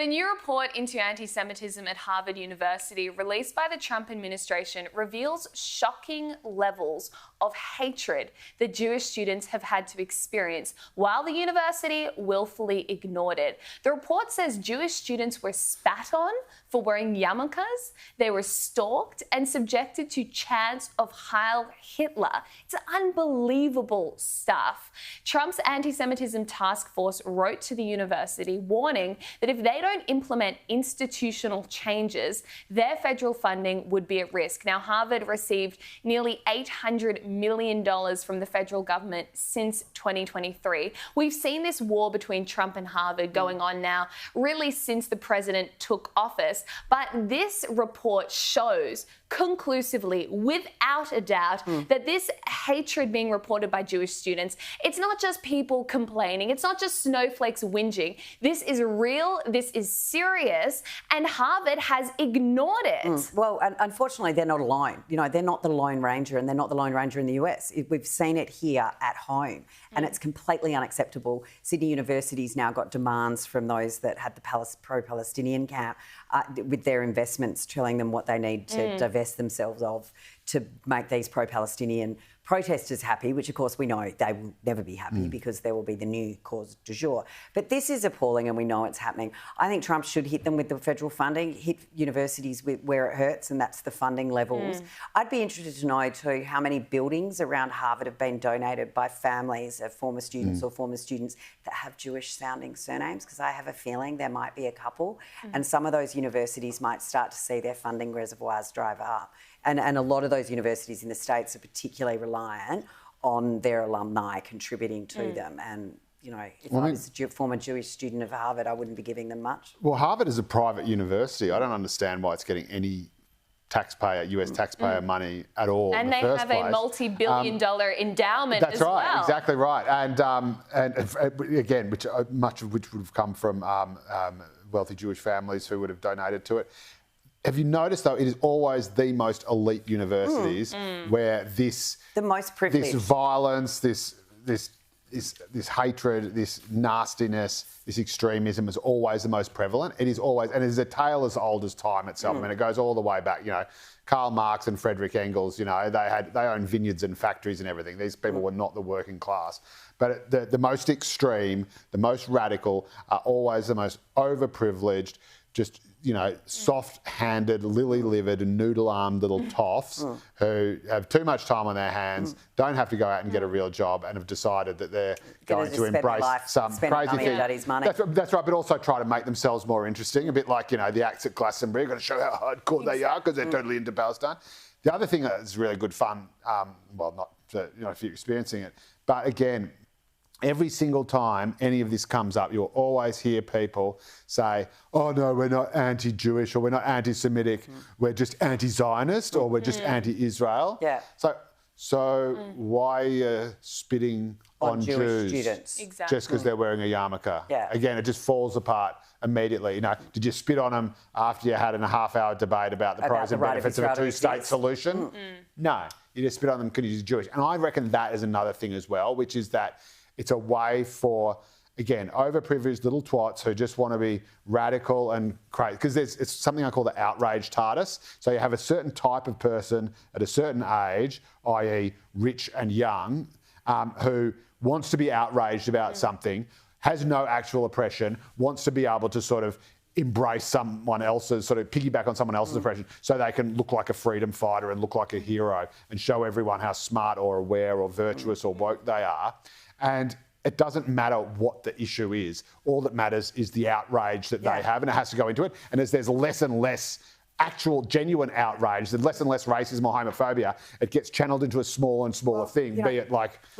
But a new report into anti-Semitism at Harvard University released by the Trump administration reveals shocking levels of hatred that Jewish students have had to experience while the university willfully ignored it. The report says Jewish students were spat on for wearing yarmulkes, they were stalked and subjected to chants of Heil Hitler. It's unbelievable stuff. Trump's anti-Semitism task force wrote to the university warning that if they don't implement institutional changes, their federal funding would be at risk. Now, Harvard received nearly $800 million from the federal government since 2023. We've seen this war between Trump and Harvard going on now, really since the president took office. But this report shows conclusively, without a doubt, that this hatred being reported by Jewish students, it's not just people complaining, it's not just snowflakes whinging. This is real, this is serious, and Harvard has ignored it. Well, unfortunately, they're not alone. You know, they're not the Lone Ranger, and they're not the Lone Ranger in the US. We've seen it here at home, and it's completely unacceptable. Sydney University's now got demands from those that had the pro-Palestinian camp with their investments, telling them what they need to divest themselves of to make these pro-Palestinian protesters happy, which of course we know they will never be happy because there will be the new cause du jour. But this is appalling and we know it's happening. I think Trump should hit them with the federal funding, hit universities with where it hurts, and that's the funding levels. I'd be interested to know too how many buildings around Harvard have been donated by families of former students or former students that have Jewish sounding surnames, because I have a feeling there might be a couple, and some of those universities might start to see their funding reservoirs drive up. And a lot of those universities in the States are particularly reliant on their alumni contributing to them. And, you know, if I was a former Jewish student of Harvard, I wouldn't be giving them much. Well, Harvard is a private university. I don't understand why it's getting any taxpayer, US taxpayer money at all. And they have a multi-billion-dollar endowment as well. That's right, exactly right. And again, much of which would have come from wealthy Jewish families who would have donated to it. Have you noticed, though, it is always the most elite universities where the most privileged, this violence, this hatred, this nastiness, this extremism is always the most prevalent. It is always, and it is a tale as old as time itself. I mean, it goes all the way back. You know, Karl Marx and Friedrich Engels. You know, they owned vineyards and factories and everything. These people were not the working class. But the most extreme, the most radical, are always the most overprivileged, just, you know, soft-handed, lily-livered, noodle-armed little toffs who have too much time on their hands, don't have to go out and get a real job, and have decided that they're going to embrace some crazy thing. That's right, but also try to make themselves more interesting, a bit like, you know, the acts at Glastonbury, going to show how hardcore they are because they're totally into Palestine. The other thing that's really good fun, well, not for, you know, if you're experiencing it, but again, every single time any of this comes up, you'll always hear people say, oh, no, we're not anti-Jewish, or we're not anti-Semitic, we're just anti-Zionist, or we're just anti-Israel. Yeah. So why are you spitting on Jews students? Exactly. Just because they're wearing a yarmulke? Yeah. Again, it just falls apart immediately. You know, did you spit on them after you had a half-hour debate about the pros and benefits of a two-state solution? No, you just spit on them because you're Jewish. And I reckon that is another thing as well, which is that it's a way for, again, overprivileged little twats who just want to be radical and crazy. Because it's something I call the outrage TARDIS. So you have a certain type of person at a certain age, i.e. rich and young, who wants to be outraged about something, has no actual oppression, wants to be able to sort of embrace someone else's, sort of piggyback on someone else's oppression, so they can look like a freedom fighter and look like a hero and show everyone how smart or aware or virtuous or woke they are. And it doesn't matter what the issue is. All that matters is the outrage that they have, and it has to go into it. And as there's less and less actual, genuine outrage, there's less and less racism or homophobia, it gets channeled into a smaller and smaller thing, be it like